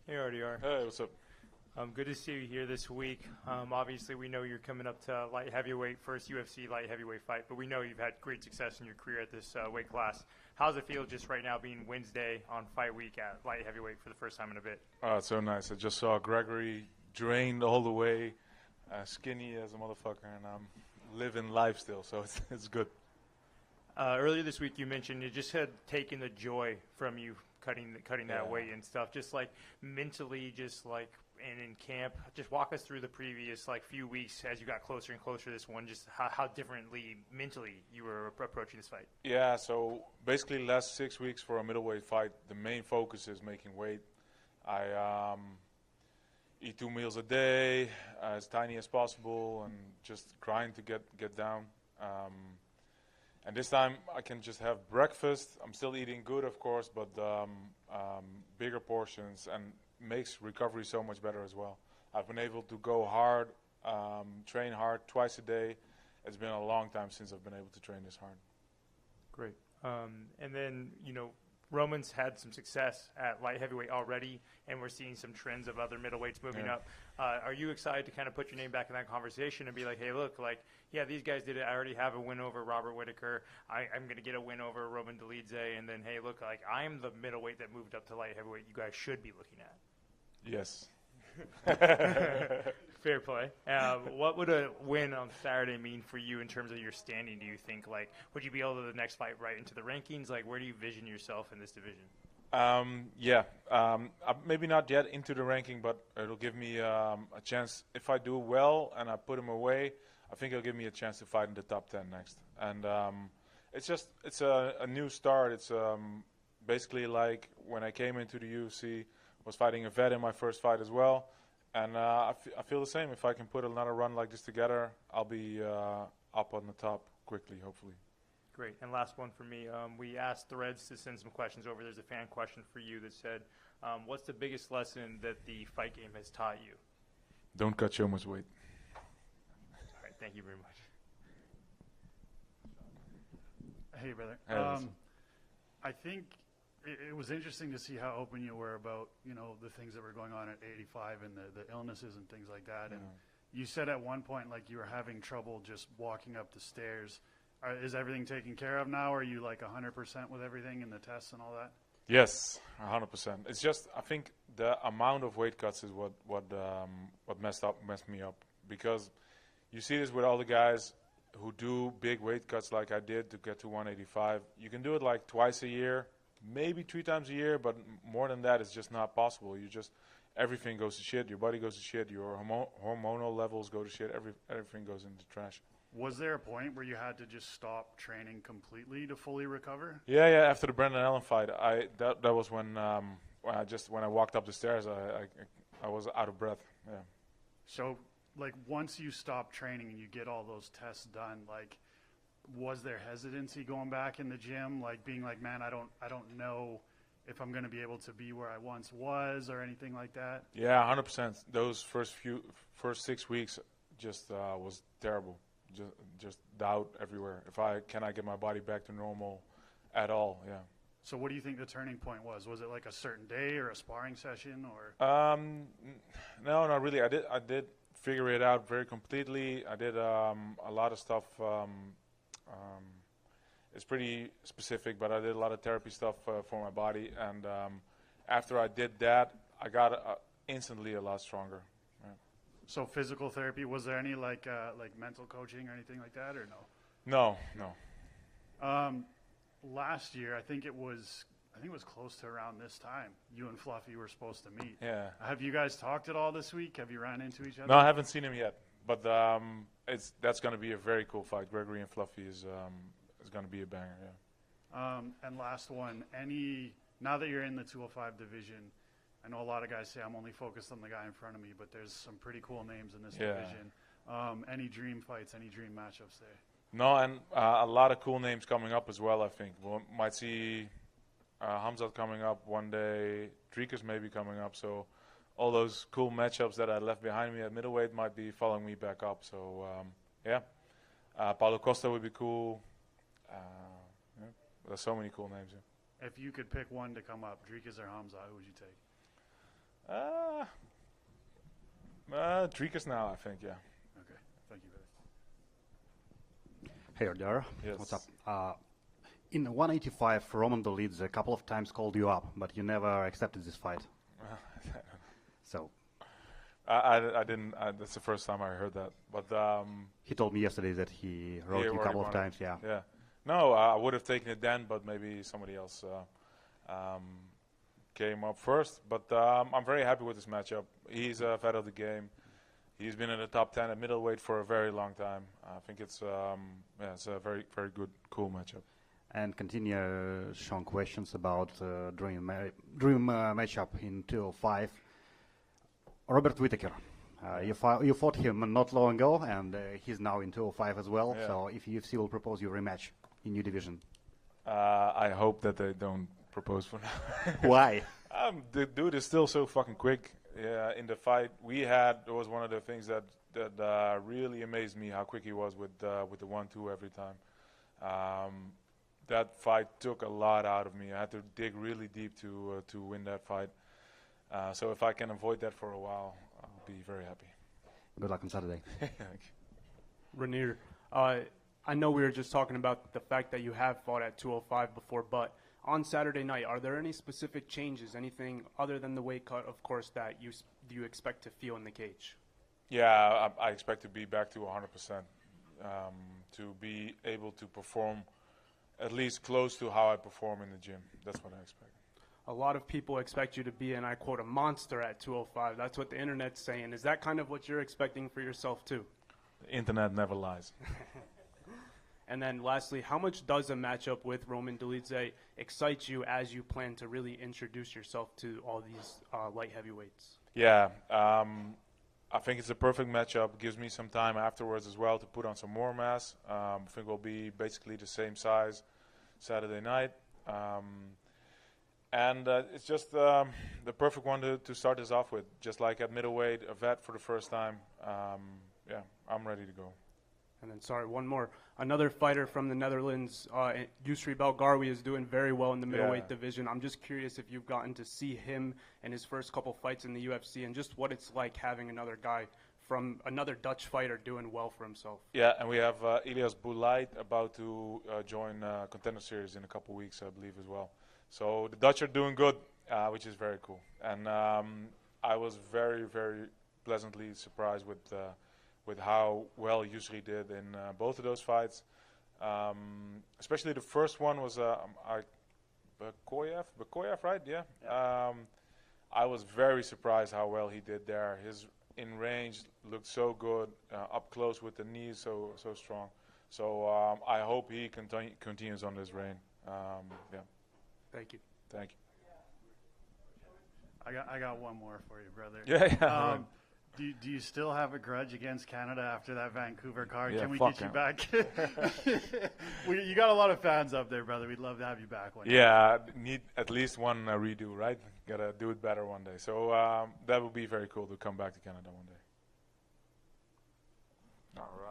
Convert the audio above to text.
Hey, RDR. Hey, what's up? Good to see you here this week. Obviously, we know you're coming up to light heavyweight, first UFC light heavyweight fight, but we know you've had great success in your career at this weight class. How's it feel just right now being Wednesday on fight week at light heavyweight for the first time in a bit? Oh, it's so nice. I just saw Gregory drained all the way, skinny as a motherfucker, and I'm living life still, so it's good. Earlier this week, you mentioned it just had taken the joy from you cutting that weight and stuff. Just like mentally, just like and in camp, just walk us through the previous like few weeks as you got closer and closer to this one. Just how differently mentally you were approaching this fight. Yeah, so basically last 6 weeks for a middleweight fight, the main focus is making weight. I eat 2 meals a day, as tiny as possible, and just trying to get down. And this time I can just have breakfast. I'm still eating good, of course, but bigger portions, and makes recovery so much better as well. I've been able to go hard, train hard twice a day. It's been a long time since I've been able to train this hard. Great. And then, Roman's had some success at light heavyweight already, and we're seeing some trends of other middleweights moving up. Are you excited to kind of put your name back in that conversation and be like, hey, look, like, yeah, these guys did it. I already have a win over Robert Whittaker. I'm going to get a win over Roman De Ridder. And then, hey, look, like, I'm the middleweight that moved up to light heavyweight you guys should be looking at. Yes. Fair play. What would a win on Saturday mean for you in terms of your standing, do you think? Like, would you be able to the next fight right into the rankings? Like, where do you vision yourself in this division? Maybe not yet into the ranking, but it'll give me a chance. If I do well and I put him away, I think it'll give me a chance to fight in the top 10 next. And it's a new start. It's basically like when I came into the UFC, was fighting a vet in my first fight as well. And I feel the same. If I can put another run like this together, I'll be up on the top quickly, hopefully. Great. And last one for me. We asked Threads to send some questions over. There's a fan question for you that said, what's the biggest lesson that the fight game has taught you? Don't cut so much weight. All right. Thank you very much. Hey, brother. Hey, I think it was interesting to see how open you were about, the things that were going on at 85 and the illnesses and things like that. And you said at one point, like, you were having trouble just walking up the stairs. Is everything taken care of now? Are you like 100% with everything and the tests and all that? Yes, 100%. It's just, I think the amount of weight cuts is what messed me up, because you see this with all the guys who do big weight cuts like I did to get to 185. You can do it like twice a year, maybe 3 times a year, but more than that, it's just not possible. Everything goes to shit. Your body goes to shit. Your hormonal levels go to shit. Everything goes into trash. Was there a point where you had to just stop training completely to fully recover? Yeah. After the Brendan Allen fight, that was when I walked up the stairs, I was out of breath. Yeah. So, like, once you stop training and you get all those tests done, like, was there hesitancy going back in the gym, like being like, man, I don't know if I'm going to be able to be where I once was or anything like that? Yeah, 100%. Those first 6 weeks just was terrible. Just doubt everywhere. Can I get my body back to normal at all? Yeah. So what do you think the turning point was? Was it like a certain day or a sparring session or? No, not really. I did figure it out very completely. I did a lot of stuff. It's pretty specific, but I did a lot of therapy stuff for my body. And after I did that, I got instantly a lot stronger. Yeah. So physical therapy, was there any like mental coaching or anything like that, or no? No. Last year, I think it was close to around this time, you and Fluffy were supposed to meet. Yeah. Have you guys talked at all this week? Have you ran into each other? No, I haven't seen him yet. But that's going to be a very cool fight. Gregory and Fluffy is going to be a banger. Yeah. And last one, now that you're in the 205 division, I know a lot of guys say I'm only focused on the guy in front of me, but there's some pretty cool names in this division. Any dream fights, any dream matchups there? No, and a lot of cool names coming up as well, I think. We might see Hamzat coming up one day, Dricus maybe coming up, so all those cool matchups that I left behind me at middleweight might be following me back up. So, Paulo Costa would be cool. There's so many cool names. Yeah. If you could pick one to come up, Dricus or Hamza, who would you take? Treekers now, I think. Yeah. Okay, thank you, brother. Hey, RDR. Yes. What's up? In 185, Roman De Ridder a couple of times called you up, but you never accepted this fight. So I didn't. That's the first time I heard that. But he told me yesterday that he wrote you a couple of times. Yeah. Yeah. No, I would have taken it then, but maybe somebody else came up first. But I'm very happy with this matchup. He's a vet of the game. He's been in the top 10 at middleweight for a very long time. I think it's it's a very, very good, cool matchup. And continue Sean questions about dream matchup in 205. Robert Whittaker. You fought him not long ago, and he's now in 205 as well. Yeah. So if UFC will propose you a rematch in new division, I hope that they don't propose for now. why? The dude is still so fucking quick. Yeah, in the fight we had, it was one of the things that really amazed me how quick he was with the 1-2 every time. That fight took a lot out of me. I had to dig really deep to win that fight. So if I can avoid that for a while, I'll be very happy. Good luck on Saturday. Reinier, I know we were just talking about the fact that you have fought at 205 before, but on Saturday night, are there any specific changes, anything other than the weight cut, of course, that you expect to feel in the cage? Yeah, I expect to be back to 100%, to be able to perform at least close to how I perform in the gym. That's what I expect. A lot of people expect you to be, and I quote, a monster at 205. That's what the internet's saying. Is that kind of what you're expecting for yourself too? The internet never lies. And then lastly, how much does a matchup with Roman De Ridder excite you as you plan to really introduce yourself to all these light heavyweights? Yeah, I think it's a perfect matchup. It gives me some time afterwards as well to put on some more mass. I think we'll be basically the same size Saturday night. And it's just the perfect one to start this off with. Just like at middleweight, a vet for the first time. Yeah, I'm ready to go. And then, sorry, one more. Another fighter from the Netherlands, Yusri Belgarwi, is doing very well in the middleweight division. I'm just curious if you've gotten to see him in his first couple fights in the UFC and just what it's like having another guy from another Dutch fighter doing well for himself. Yeah, and we have Elias Boulait about to join Contender Series in a couple weeks, I believe, as well. So the Dutch are doing good, which is very cool. And I was very, very pleasantly surprised with how well Yusri did in both of those fights. Especially the first one was Bakoyev, right? Yeah. I was very surprised how well he did there. His in range looked so good, up close with the knees so strong. So I hope he continues on this reign. Yeah. Thank you. Thank you. I got one more for you, brother. Yeah. Do you still have a grudge against Canada after that Vancouver card? Yeah, Can we fuck get you him. back? You got a lot of fans up there, brother. We'd love to have you back one day. Yeah, need at least one redo, right? Gotta do it better one day. So that would be very cool to come back to Canada one day. All right.